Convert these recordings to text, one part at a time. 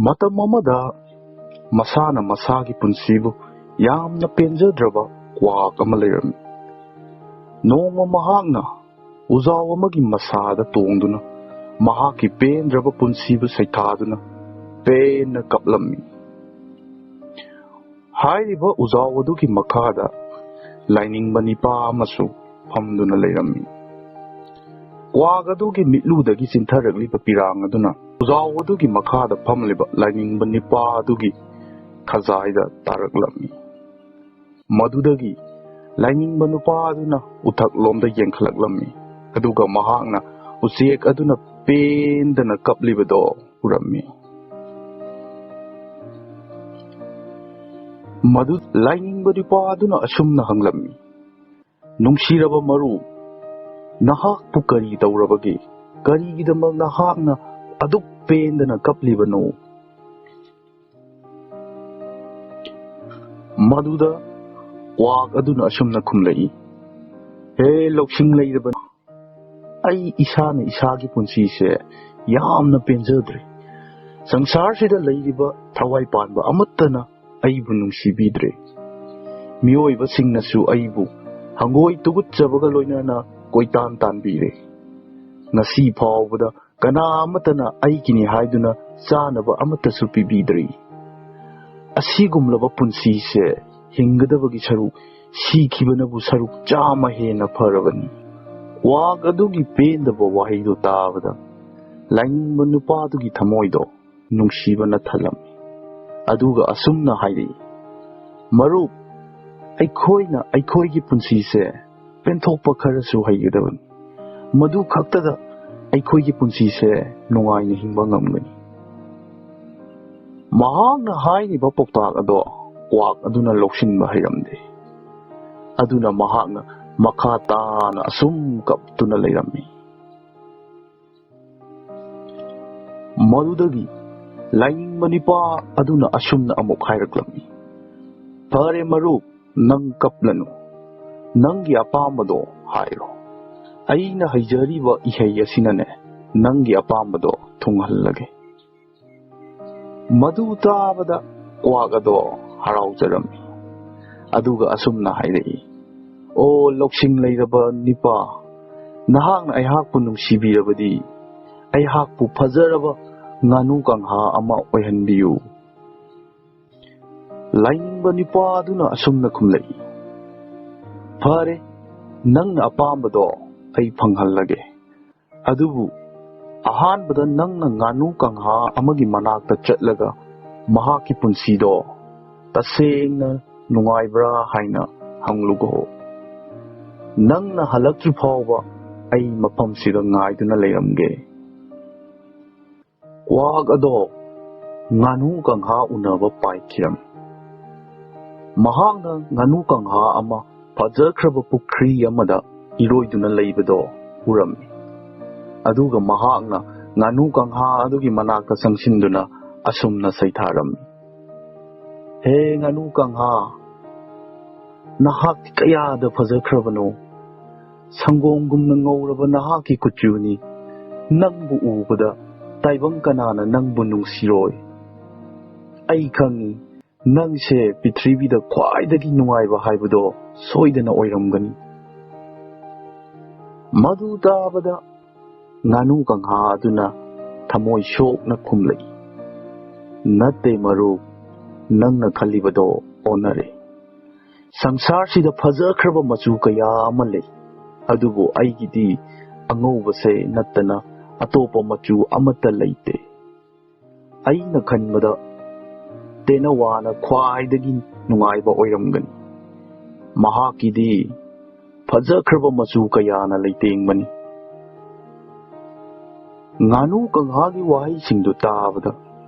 ꯃꯇꯝ ꯑꯃꯗ ꯃꯁꯥꯅ ꯃꯁꯥꯒꯤ ꯄꯨꯟꯁꯤꯕꯨ ꯌꯥꯝꯅ ꯄꯦꯟꯖꯗ꯭ꯔꯕ ꯀ꯭ꯋꯥꯛ ꯑꯃ ꯂꯩꯔꯝꯃꯤ꯫ ꯅꯣꯡꯃ ꯃꯍꯥꯛꯅ ꯎꯖꯥꯎ ꯑꯃꯒꯤ ꯃꯁꯥꯗ ꯇꯣꯡꯗꯨꯅ ꯃꯍꯥꯛꯀꯤ ꯄꯦꯟꯗ꯭ꯔꯕ ꯄꯨꯟꯁꯤꯕꯨ ꯁꯩꯊꯥꯗꯨꯅ ꯄꯦꯟꯅ ꯀꯞꯂꯝꯃꯤ꯫ ꯍꯥꯏꯔꯤꯕ ꯎꯖꯥꯎ ꯑꯗꯨꯒꯤ ꯃꯈꯥꯗ ꯂꯥꯏꯅꯤꯡꯕ ꯅꯤꯄꯥ ꯑꯃꯁꯨ ꯐꯝꯗꯨꯅ ꯂꯩꯔꯝꯃꯤ꯫ ꯀ꯭ꯋꯥꯛ ꯑꯗꯨꯒꯤ ꯃꯤꯠꯂꯨꯗꯒꯤ ꯆꯤꯟꯊꯔꯛꯂꯤꯕ ꯄꯤꯔꯥꯡ ꯑꯗꯨꯅ ꯎꯖꯥꯎ ꯑꯗꯨꯒꯤ ꯃꯈꯥꯗ ꯐꯝꯂꯤꯕ ꯂꯥꯏꯅꯤꯡꯕ ꯅꯤꯄꯥ ꯑꯗꯨꯒꯤ ꯈꯖꯥꯏꯗ ꯇꯥꯔꯛꯂꯝꯃꯤ꯫ ꯃꯗꯨꯗꯒꯤ ꯂꯥꯏꯅꯤꯡꯕ ꯅꯨꯄꯥ ꯑꯗꯨꯅ ꯎꯊꯛꯂꯣꯝꯗ ꯌꯦꯡꯈꯠꯂꯛꯂꯝꯃꯤ, ꯑꯗꯨꯒ ꯃꯍꯥꯛꯅ ꯎꯆꯦꯛ ꯑꯗꯨꯅ ꯄꯦꯟꯗꯅ ꯀꯞꯂꯤꯕꯗꯣ ꯎꯔꯝꯃꯤ꯫ ꯃꯗꯨ ꯂꯥꯏꯅꯤꯡꯕ ꯅꯨꯄꯥ ꯑꯗꯨꯅ ꯑꯁꯨꯝꯅ ꯍꯪꯂꯝꯃꯤ, "ꯅꯨꯡꯁꯤꯔꯕ ꯃꯔꯨꯞ, ꯅꯍꯥꯛꯄꯨ ꯀꯔꯤ ꯇꯧꯔꯕꯒꯦ? ꯀꯔꯤꯒꯤꯗꯃꯛ ꯅꯍꯥꯛꯅ ꯑꯗꯨꯛ ꯄꯦꯟꯗꯅ ꯀꯞꯂꯤꯕꯅꯣ?" ꯃꯗꯨꯗ ꯀ꯭ꯋꯥꯛ ꯑꯗꯨꯅ ꯑꯁꯨꯝꯅ ꯈꯨꯝꯂꯛꯏ, "ꯍꯦ ꯂꯧꯁꯤꯡ ꯂꯩꯔꯕ, ꯑꯩ ꯏꯁꯥꯅ ꯏꯁꯥꯒꯤ ꯄꯨꯟꯁꯤꯁꯦ ꯌꯥꯝꯅ ꯄꯦꯟꯖꯗ꯭ꯔꯦ꯫ ꯁꯪꯁꯥꯔꯁꯤꯗ ꯂꯩꯔꯤꯕ ꯊꯋꯥꯏ ꯄꯥꯟꯕ ꯑꯃꯠꯇꯅ ꯑꯩꯕꯨ ꯅꯨꯡꯁꯤꯕꯤꯗ꯭ꯔꯦ꯫ ꯃꯤꯑꯣꯏꯕꯁꯤꯡꯅꯁꯨ ꯑꯩꯕꯨ ꯍꯪꯒꯣꯏ ꯇꯨꯒꯨꯠꯆꯕꯒ ꯂꯣꯏꯅꯅ ꯀꯣꯏꯇꯥꯟ ꯇꯥꯟꯕꯤꯔꯦ꯫ ꯉꯁꯤ ꯐꯥꯎꯕꯗ ꯀꯅꯥ ꯑꯃꯠꯇꯅ ꯑꯩꯒꯤꯅꯤ ꯍꯥꯏꯗꯨꯅ ꯆꯥꯅꯕ ꯑꯃꯠꯇꯁꯨ ꯄꯤꯕꯤꯗ꯭ꯔꯤ꯫ ꯑꯁꯤꯒꯨꯝꯂꯕ ꯄꯨꯟꯁꯤꯁꯦ ꯍꯤꯡꯒꯗꯕꯒꯤ ꯁꯔꯨꯛ ꯁꯤꯈꯤꯕꯅꯕꯨ ꯁꯔꯨꯛ 100 ꯍꯦꯟꯅ ꯐꯔꯕꯅꯤ." ꯀ꯭ꯋꯥꯛ ꯑꯗꯨꯒꯤ ꯄꯦꯟꯗꯕ ꯋꯥꯍꯩꯗꯨ ꯇꯥꯕꯗ ꯂꯥꯏꯅꯤꯡꯕ ꯅꯨꯄꯥꯗꯨꯒꯤ ꯊꯃꯣꯏꯗꯣ ꯅꯨꯡꯁꯤꯕꯅ ꯊꯜꯂꯝꯃꯤ, ꯑꯗꯨꯒ ꯑꯁꯨꯝꯅ ꯍꯥꯏꯔꯛꯏ, "ꯃꯔꯨꯞ, ꯑꯩꯈꯣꯏꯅ ꯑꯩꯈꯣꯏꯒꯤ ꯄꯨꯟꯁꯤꯁꯦ ꯄꯦꯟꯊꯣꯛꯄ ꯈꯔꯁꯨ ꯍꯩꯒꯗꯕꯅꯤ꯫ ꯃꯗꯨ ꯈꯛꯇꯗ ꯑꯩꯈꯣꯏꯒꯤ ꯄꯨꯟꯁꯤꯁꯦ ꯅꯨꯡꯉꯥꯏꯅ ꯍꯤꯡꯕ ꯉꯝꯒꯅꯤ." ꯃꯍꯥꯛꯅ ꯍꯥꯏꯔꯤꯕ ꯄꯥꯎꯇꯥꯛ ꯑꯗꯣ ꯀ꯭ꯋꯥꯛ ꯑꯗꯨꯅ ꯂꯧꯁꯤꯟꯕ ꯍꯩꯔꯝꯗꯦ, ꯑꯗꯨꯅ ꯃꯍꯥꯛꯅ ꯃꯈꯥ ꯇꯥꯅ ꯑꯁꯨꯝ ꯀꯞꯇꯨꯅ ꯂꯩꯔꯝꯃꯤ꯫ ꯃꯗꯨꯗꯒꯤ ꯂꯥꯏꯅꯤꯡꯕ ꯅꯤꯄꯥ ꯑꯗꯨꯅ ꯑꯁꯨꯝꯅ ꯑꯃꯨꯛ ꯍꯥꯏꯔꯛꯂꯝꯃꯤ, "ꯐꯔꯦ ꯃꯔꯨꯞ, ꯅꯪ ꯀꯞꯂꯅꯨ. ꯅꯪꯒꯤ ꯑꯄꯥꯝꯕꯗꯣ ꯍꯥꯏꯔꯣ. ꯑꯩꯅ ꯍꯩꯖꯔꯤꯕ ꯏꯍꯩ ꯑꯁꯤꯅꯅꯦ ꯅꯪꯒꯤ ꯑꯄꯥꯝꯕꯗꯣ ꯊꯨꯡꯍꯜꯂꯒꯦ." ꯃꯗꯨ ꯇꯥꯕꯗ ꯀ꯭ꯋꯥꯛ ꯑꯗꯣ ꯍꯔꯥꯎꯖꯔꯝꯃꯤ, ꯑꯗꯨꯒ ꯑꯁꯨꯝꯅ ꯍꯥꯏꯔꯛꯏ, "ꯑꯣ ꯂꯧꯁꯤꯡ ꯂꯩꯔꯕ ꯅꯤꯄꯥ, ꯅꯍꯥꯛꯅ ꯑꯩꯍꯥꯛꯄꯨ ꯅꯨꯡꯁꯤꯕꯤꯔꯕꯗꯤ ꯑꯩꯍꯥꯛꯄꯨ ꯐꯖꯔꯕ ꯉꯥꯅꯨ ꯀꯥꯡꯍꯥ ꯑꯃ ꯑꯣꯏꯍꯟꯕꯤꯌꯨ." ꯂꯥꯏꯅꯤꯡꯕ ꯅꯤꯄꯥ ꯑꯗꯨꯅ ꯑꯁꯨꯝꯅ ꯈꯨꯝꯂꯛꯏ, "ꯐꯔꯦ, ꯅꯪꯅ ꯑꯄꯥꯝꯕꯗꯣ ꯑꯩ ꯐꯪꯍꯜꯂꯒꯦ. ꯑꯗꯨꯕꯨ ꯑꯍꯥꯟꯕꯗ ꯅꯪꯅ ꯉꯥꯅꯨ ꯀꯥꯡꯍꯥ ꯑꯃꯒꯤ ꯃꯅꯥꯛꯇ ꯆꯠꯂꯒ ꯃꯍꯥꯛꯀꯤ ꯄꯨꯟꯁꯤꯗꯣ ꯇꯁꯦꯡꯅ ꯅꯨꯡꯉꯥꯏꯕ꯭ꯔꯥ ꯍꯥꯏꯅ ꯍꯪꯂꯨꯀꯣ. ꯅꯪꯅ ꯍꯜꯂꯛꯇ꯭ꯔꯤ ꯐꯥꯎꯕ ꯑꯩ ꯃꯐꯝꯁꯤꯗ ꯉꯥꯏꯗꯨꯅ ꯂꯩꯔꯝꯒꯦ." ꯀ꯭ꯋꯥꯛ ꯑꯗꯣ ꯉꯥꯅꯨ ꯀꯥꯡꯍꯥ ꯎꯅꯕ ꯄꯥꯏꯈꯤꯔꯝꯃꯤ꯫ ꯃꯍꯥꯛꯅ ꯉꯥꯅꯨ ꯀꯥꯡꯍꯥ ꯑꯃ ꯐꯖꯈ꯭ꯔꯕ ꯄꯨꯈ꯭ꯔꯤ ꯑꯃꯗ ꯏꯔꯣꯏꯗꯨꯅ ꯂꯩꯕꯗꯣ ꯎꯔꯝꯃꯤ, ꯑꯗꯨꯒ ꯃꯍꯥꯛꯅ ꯉꯥꯅꯨ ꯀꯥꯡꯍꯥ ꯑꯗꯨꯒꯤ ꯃꯅꯥꯛꯇ ꯆꯪꯁꯤꯟꯗꯨꯅ ꯑꯁꯨꯝꯅ ꯁꯩꯊꯥꯔꯝꯃꯤ, "ꯍꯦ ꯉꯥꯅꯨ ꯀꯥꯡꯍꯥ, ꯅꯍꯥꯛꯇꯤ ꯀꯌꯥꯗ ꯐꯖꯈ꯭ꯔꯕꯅꯣ! ꯁꯪꯒꯣꯝꯒꯨꯝꯅ ꯉꯧꯔꯕ ꯅꯍꯥꯛꯀꯤ ꯀꯨꯆꯨꯅꯤ. ꯅꯪꯕꯨ ꯎꯕꯗ ꯇꯥꯏꯕꯪ ꯀꯅꯥꯅ ꯅꯪꯕꯨ ꯅꯨꯡꯁꯤꯔꯣꯏ? ꯑꯩ ꯈꯪꯉꯤ, ꯅꯪꯁꯦ ꯄ꯭ꯔꯤꯊꯤꯕꯤꯗ ꯈ꯭ꯋꯥꯏꯗꯒꯤ ꯅꯨꯡꯉꯥꯏꯕ ꯍꯥꯏꯕꯗꯣ ꯁꯣꯏꯗꯅ ꯑꯣꯏꯔꯝꯒꯅꯤ." ꯃꯗꯨ ꯇꯥꯕꯗ ꯉꯥꯅꯨ ꯀꯥꯡꯍꯥ ꯑꯗꯨꯅ ꯊꯃꯣꯏ ꯁꯣꯛꯅ ꯈꯨꯝꯂꯛꯏ, "ꯅꯠꯇꯦ ꯃꯔꯨꯞ, ꯅꯪꯅ ꯈꯜꯂꯤꯕꯗꯣ ꯑꯣꯟꯅꯔꯦ. ꯁꯪꯁꯥꯔꯁꯤꯗ ꯐꯖꯈ꯭ꯔꯕ ꯃꯆꯨ ꯀꯌా ꯑꯃ ꯂꯩ, ꯑꯗꯨꯕꯨ ꯑꯩꯒꯤꯗꯤ ꯑꯉꯧꯕꯁꯦ ꯅꯠꯇꯅ ꯑꯇꯣꯞꯄ ꯃꯆꯨ ꯑꯃꯠꯇ ꯂꯩꯇꯦ. ꯑꯩꯅ ꯈꯟꯕꯗ ꯇꯦꯅꯋꯥꯅ ꯈ꯭ꯋꯥꯏꯗꯒꯤ ꯅꯨꯡꯉꯥꯏꯕ ꯑꯣꯏꯔꯝꯒꯅꯤ. ꯃꯍꯥꯛꯀꯤꯗꯤ ꯐꯖꯈ꯭ꯔꯕ ꯃꯆꯨ ꯀꯌꯥꯅ ꯂꯩꯇꯦꯡꯕꯅꯤ." ꯉꯥꯅꯨ ꯀꯥꯡꯍꯥꯒꯤ ꯋꯥꯍꯩꯁꯤꯡꯗꯨ ꯇꯥꯕꯗ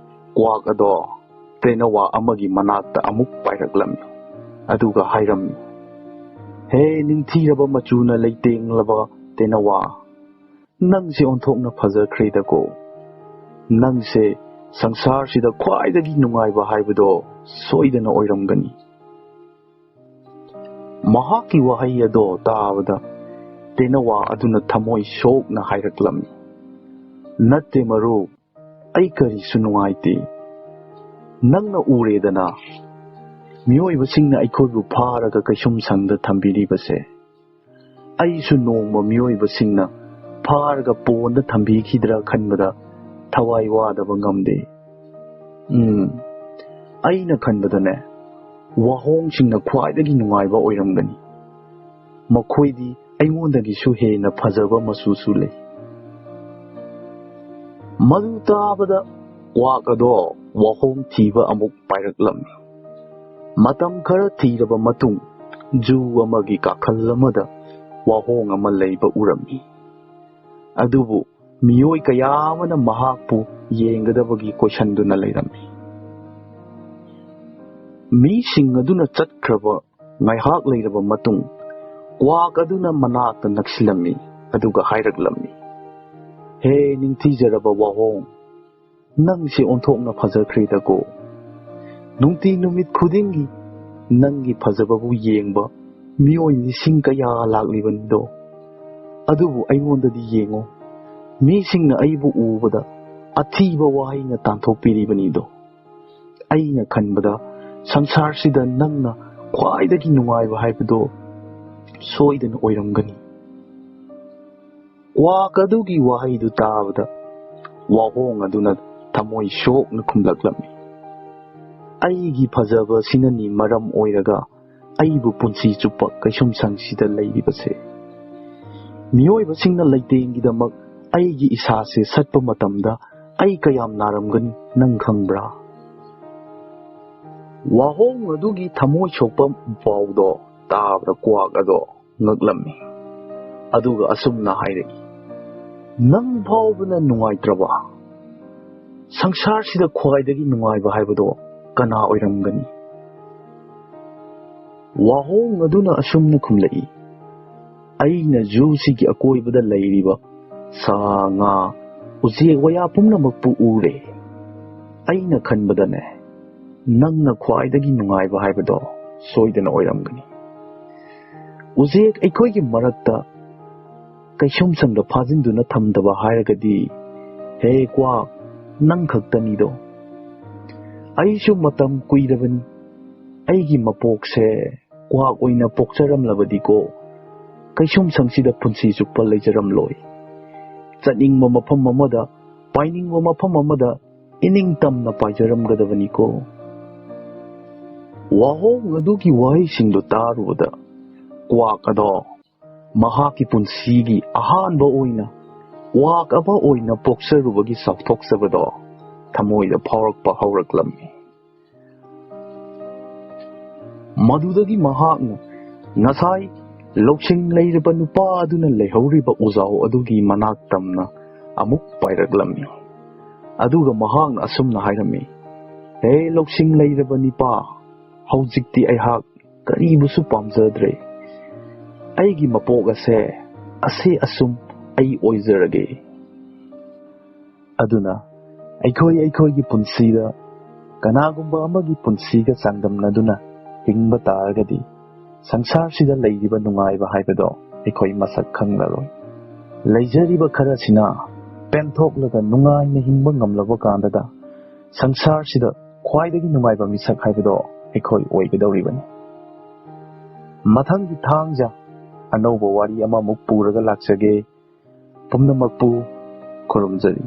ꯀ꯭ꯋꯥꯛ ꯑꯗꯣ ꯇꯦꯅꯋꯥ ꯑꯃꯒꯤ ꯃꯅꯥꯛꯇ ꯑꯃꯨꯛ ꯄꯥꯏꯔꯛꯂꯝꯃꯤ, ꯑꯗꯨꯒ ꯍꯥꯏꯔꯝꯃꯤ, "ꯍꯦ ꯅꯤꯡꯊꯤꯔꯕ ꯃꯆꯨꯅ ꯂꯩꯇꯦꯡꯂꯕ ꯇꯦꯅꯋꯥ, ꯅꯪꯁꯦ ꯑꯣꯟꯊꯣꯛꯅ ꯐꯖꯈ꯭ꯔꯦꯗꯀꯣ. ꯅꯪꯁꯦ ꯁꯪꯁꯥꯔꯁꯤꯗ ꯈ꯭ꯋꯥꯏꯗꯒꯤ ꯅꯨꯡꯉꯥꯏꯕ ꯍꯥꯏꯕꯗꯣ ꯁꯣꯏꯗꯅ ꯑꯣꯏꯔꯝꯒꯅꯤ." ꯃꯍꯥꯛꯀꯤ ꯋꯥꯍꯩ ꯑꯗꯣ ꯇꯥꯕꯗ ꯇꯦꯅꯋꯥ ꯑꯗꯨꯅ ꯊꯃꯣꯏ ꯁꯣꯛꯅ ꯍꯥꯏꯔꯛꯂꯝꯃꯤ, "ꯅꯠꯇꯦ ꯃꯔꯨꯞ, ꯑꯩ ꯀꯔꯤꯁꯨ ꯅꯨꯡꯉꯥꯏꯇꯦ. ꯅꯪꯅ ꯎꯔꯦꯗꯅ ꯃꯤꯑꯣꯏꯕꯁꯤꯡꯅ ꯑꯩꯈꯣꯏꯕꯨ ꯐꯥꯔꯒ ꯀꯩꯁꯨꯝꯁꯪꯗ ꯊꯝꯕꯤꯔꯤꯕꯁꯦ ꯑꯩꯁꯨ ꯅꯣꯡꯃ ꯃꯤꯑꯣꯏꯕꯁꯤꯡꯅ ꯐꯥꯔꯒ ꯄꯣꯟꯗ ꯊꯝꯕꯤꯈꯤꯗ꯭ꯔꯥ ꯈꯟꯕꯗ ꯊꯋꯥꯏ ꯋꯥꯗꯕ ꯉꯝꯗꯦ. ꯑꯩꯅ ꯈꯟꯕꯗꯅꯦ ꯋꯥꯍꯣꯡꯁꯤꯡꯅ ꯈ꯭ꯋꯥꯏꯗꯒꯤ ꯅꯨꯡꯉꯥꯏꯕ ꯑꯣꯏꯔꯝꯒꯅꯤ. ꯃꯈꯣꯏꯗꯤ ꯑꯩꯉꯣꯟꯗꯒꯤꯁꯨ ꯍꯦꯟꯅ ꯐꯖꯕ ꯃꯆꯨꯁꯨ ꯂꯩ. ꯃꯗꯨ ꯇꯥꯕꯗ ꯀ꯭ꯋꯥꯛ ꯑꯗꯣ ꯋꯥꯍꯣꯡ ꯊꯤꯕ ꯑꯃꯨꯛ ꯄꯥꯏꯔꯛꯂꯝꯃꯤ. ꯃꯇꯝ ꯈꯔ ꯊꯤꯔꯕ ꯃꯇꯨꯡ ꯖꯨ ꯑꯃꯒꯤ ꯀꯥꯈꯜ ꯑꯃꯗ ꯋꯥꯍꯣꯡ ꯑꯃ ꯂꯩꯕ ꯎꯔꯝꯃꯤ. ꯑꯗꯨꯕꯨ ꯃꯤꯑꯣꯏ ꯀꯌꯥ ꯑꯃꯅ ꯃꯍꯥꯛꯄꯨ ꯌꯦꯡꯒꯗꯕꯒꯤ ꯀꯣꯏꯁꯟꯗꯨꯅ ꯂꯩꯔꯝꯃꯤ. ꯃꯤꯁꯤꯡ ꯑꯗꯨꯅ ꯆꯠꯈ꯭ꯔꯕ ꯉꯥꯏꯍꯥꯛ ꯂꯩꯔꯕ ꯃꯇꯨꯡ ꯀ꯭ꯋꯥꯛ ꯑꯗꯨꯅ ꯃꯅꯥꯛꯇ ꯅꯛꯁꯤꯜꯂꯝꯃꯤ ꯑꯗꯨꯒ ꯍꯥꯏꯔꯛꯂꯝꯃꯤ, "ꯍꯦ ꯅꯤꯡꯊꯤꯖꯔꯕ ꯋꯥꯍꯣꯡ, ꯅꯪꯁꯦ ꯑꯣꯟꯊꯣꯛꯅ ꯐꯖꯈ꯭ꯔꯦꯗꯀꯣ. ꯅꯨꯡꯇꯤ ꯅꯨꯃꯤꯠ ꯈꯨꯗꯤꯡꯒꯤ ꯅꯪꯒꯤ ꯐꯖꯕꯕꯨ ꯌꯦꯡꯕ ꯃꯤꯑꯣꯏ ꯂꯤꯁꯤꯡ ꯀꯌꯥ ꯂꯥꯛꯂꯤꯕꯅꯤꯗꯣ. ꯑꯗꯨꯕꯨ ꯑꯩꯉꯣꯟꯗꯗꯤ ꯌꯦꯡꯉꯣ, ꯃꯤꯁꯤꯡꯅ ꯑꯩꯕꯨ ꯎꯕꯗ ꯑꯊꯤꯕ ꯋꯥꯍꯩꯅ ꯇꯥꯟꯊꯣꯛꯄꯤꯔꯤꯕꯅꯤꯗꯣ. ꯑꯩꯅ ꯈꯟꯕꯗ ꯁꯪꯁꯥꯔꯁꯤꯗ ꯅꯪꯅ ꯈ꯭ꯋꯥꯏꯗꯒꯤ ꯅꯨꯡꯉꯥꯏꯕ ꯍꯥꯏꯕꯗꯣ ꯁꯣꯏꯗꯅ ꯑꯣꯏꯔꯝꯒꯅꯤ." ꯀ꯭ꯋꯥꯛ ꯑꯗꯨꯒꯤ ꯋꯥꯍꯩꯗꯨ ꯇꯥꯕꯗ ꯋꯥꯍꯣꯡ ꯑꯗꯨꯅ ꯊꯃꯣꯏ ꯁꯣꯛꯅ ꯈꯨꯝꯂꯛꯂꯝꯃꯤ, "ꯑꯩꯒꯤ ꯐꯖꯕꯁꯤꯅꯅꯤ ꯃꯔꯝ ꯑꯣꯏꯔꯒ ꯑꯩꯕꯨ ꯄꯨꯟꯁꯤ ꯆꯨꯞꯄ ꯀꯩꯁꯨꯝꯁꯪꯁꯤꯗ ꯂꯩꯔꯤꯕꯁꯦ. ꯃꯤꯑꯣꯏꯕꯁꯤꯡꯅ ꯂꯩꯇꯦꯡꯒꯤꯗꯃꯛ ꯑꯩꯒꯤ ꯏꯁꯥꯁꯦ ꯁꯠꯄ ꯃꯇꯝꯗ ꯑꯩ ꯀꯌꯥꯝ ꯅꯥꯔꯝꯒꯅꯤ ꯅꯪ ꯈꯪꯕ꯭ꯔꯥ?" ꯋꯥꯍꯣꯡ ꯑꯗꯨꯒꯤ ꯊꯃꯣꯏ ꯁꯣꯛꯄ ꯄꯥꯎꯗꯣ ꯇꯥꯕꯗ ꯀ꯭ꯋꯥꯛ ꯑꯗꯣ ꯉꯛꯂꯝꯃꯤ. ꯑꯗꯨꯒ ꯑꯁꯨꯝꯅ ꯍꯥꯏꯔꯛꯏ, "ꯅꯪ ꯐꯥꯎꯕꯅ ꯅꯨꯡꯉꯥꯏꯇ꯭ꯔꯕ? ꯁꯪꯁꯥꯔꯁꯤꯗ ꯈ꯭ꯋꯥꯏꯗꯒꯤ ꯅꯨꯡꯉꯥꯏꯕ ꯍꯥꯏꯕꯗꯣ ꯀꯅꯥ ꯑꯣꯏꯔꯝꯒꯅꯤ?" ꯋꯥꯍꯣꯡ ꯑꯗꯨꯅ ꯑꯁꯨꯝꯅ ꯈꯨꯝꯂꯛꯏ, "ꯑꯩꯅ ꯖꯨꯁꯤꯒꯤ ꯑꯀꯣꯏꯕꯗ ꯂꯩꯔꯤꯕ ꯁꯥ ꯉꯥ ꯎꯆꯦꯛ ꯋꯥꯌꯥ ꯄꯨꯝꯅꯃꯛꯄꯨ ꯎꯔꯦ. ꯑꯩꯅ ꯈꯟꯕꯗꯅꯦ ꯅꯪꯅ ꯈ꯭ꯋꯥꯏꯗꯒꯤ ꯅꯨꯡꯉꯥꯏꯕ ꯍꯥꯏꯕꯗꯣ ꯁꯣꯏꯗꯅ ꯑꯣꯏꯔꯝꯒꯅꯤ. ꯎꯆꯦꯛ ꯑꯩꯈꯣꯏꯒꯤ ꯃꯔꯛꯇ ꯀꯩꯁꯨꯝꯁꯪꯗ ꯐꯥꯖꯤꯟꯗꯨꯅ ꯊꯝꯗꯕ ꯍꯥꯏꯔꯒꯗꯤ ꯍꯦ ꯀ꯭ꯋꯥꯛ, ꯅꯪ ꯈꯛꯇꯅꯤꯗꯣ. ꯑꯩꯁꯨ ꯃꯇꯝ ꯀꯨꯏꯔꯕꯅꯤ ꯑꯩꯒꯤ ꯃꯄꯣꯛꯁꯦ ꯀ꯭ꯋꯥꯛ ꯑꯣꯏꯅ ꯄꯣꯛꯆꯔꯝꯂꯕꯗꯤꯀꯣ ꯀꯩꯁꯨꯝꯁꯪꯁꯤꯗ ꯄꯨꯟꯁꯤ ꯆꯨꯞꯄ ꯂꯩꯖꯔꯝꯂꯣꯏ. ꯆꯠꯅꯤꯡꯕ ꯃꯐꯝ ꯑꯃꯗ, ꯄꯥꯏꯅꯤꯡꯕ ꯃꯐꯝ ꯑꯃꯗ ꯏꯅꯤꯡꯇꯝꯅ ꯄꯥꯏꯖꯔꯝꯒꯗꯕꯅꯤꯀꯣ." ꯋꯥꯍꯣꯡ ꯑꯗꯨꯒꯤ ꯋꯥꯍꯩꯁꯤꯡꯗꯨ ꯇꯥꯔꯨꯕꯗ ꯀ꯭ꯋꯥꯛ ꯑꯗꯣ ꯃꯍꯥꯛꯀꯤ ꯄꯨꯟꯁꯤꯒꯤ ꯑꯍꯥꯟꯕ ꯑꯣꯏꯅ ꯀ꯭ꯋꯥꯛ ꯑꯃ ꯑꯣꯏꯅ ꯄꯣꯛꯆꯔꯨꯕꯒꯤ ꯆꯥꯎꯊꯣꯛꯆꯕꯗꯣ ꯊꯃꯣꯏꯗ ꯐꯥꯎꯔꯛꯄ ꯍꯧꯔꯛꯂꯝꯃꯤ. ꯃꯗꯨꯗꯒꯤ ꯃꯍꯥꯛꯅ ꯉꯁꯥꯏ ꯂꯧꯁꯤꯡ ꯂꯩꯔꯕ ꯅꯨꯄꯥ ꯑꯗꯨꯅ ꯂꯩꯍꯧꯔꯤꯕ ꯎꯖꯥꯎ ꯑꯗꯨꯒꯤ ꯃꯅꯥꯛ ꯇꯝꯅ ꯑꯃꯨꯛ ꯄꯥꯏꯔꯛꯂꯝꯃꯤ. ꯑꯗꯨꯒ ꯃꯍꯥꯛꯅ ꯑꯁꯨꯝꯅ ꯍꯥꯏꯔꯝꯃꯤ, "ꯍꯦ ꯂꯧꯁꯤꯡ ꯂꯩꯔꯕ ꯅꯤꯄꯥ, ꯍꯧꯖꯤꯛꯇꯤ ꯑꯩꯍꯥꯛ ꯀꯔꯤꯕꯨꯁꯨ ꯄꯥꯝꯖꯗ꯭ꯔꯦ. ꯑꯩꯒꯤ ꯃꯄꯣꯛ ꯑꯁꯦ ꯑꯁꯦ ꯑꯁꯨꯝ ꯑꯩ ꯑꯣꯏꯖꯔꯒꯦ. ꯑꯗꯨꯅ ꯑꯩꯈꯣꯏꯒꯤ ꯄꯨꯟꯁꯤꯗ ꯀꯅꯥꯒꯨꯝꯕ ꯑꯃꯒꯤ ꯄꯨꯟꯁꯤꯒ ꯆꯥꯡꯗꯝꯅꯗꯨꯅ ꯍꯤꯡꯕ ꯇꯥꯔꯒꯗꯤ ꯁꯪꯁꯥꯔꯁꯤꯗ ꯂꯩꯔꯤꯕ ꯅꯨꯡꯉꯥꯏꯕ ꯍꯥꯏꯕꯗꯣ ꯑꯩꯈꯣꯏ ꯃꯁꯛ ꯈꯪꯂꯔꯣꯏ. ꯂꯩꯖꯔꯤꯕ ꯈꯔꯁꯤꯅ ꯄꯦꯟꯊꯣꯛꯂꯒ ꯅꯨꯡꯉꯥꯏꯅ ꯍꯤꯡꯕ ꯉꯝꯂꯕ ꯀꯥꯟꯗꯗ ꯁꯪꯁꯥꯔꯁꯤꯗ ꯈ꯭ꯋꯥꯏꯗꯒꯤ ꯅꯨꯡꯉꯥꯏꯕ ꯃꯤꯁꯛ ꯍꯥꯏꯕꯗꯣ ꯑꯩꯈꯣই ꯑꯣꯏꯒꯗꯧꯔꯤꯕꯅꯤ." ꯃꯊꯪꯒꯤ ꯊꯥꯡꯖ ꯑꯅꯧꯕ ꯋꯥꯔꯤ ꯑꯃꯃꯨꯛ ꯄꯨꯔꯒ ꯂꯥꯛꯆꯒꯦ. ꯄꯨꯝꯅꯃꯛꯄꯨ ꯈꯨꯔꯨꯝꯖꯔꯤ.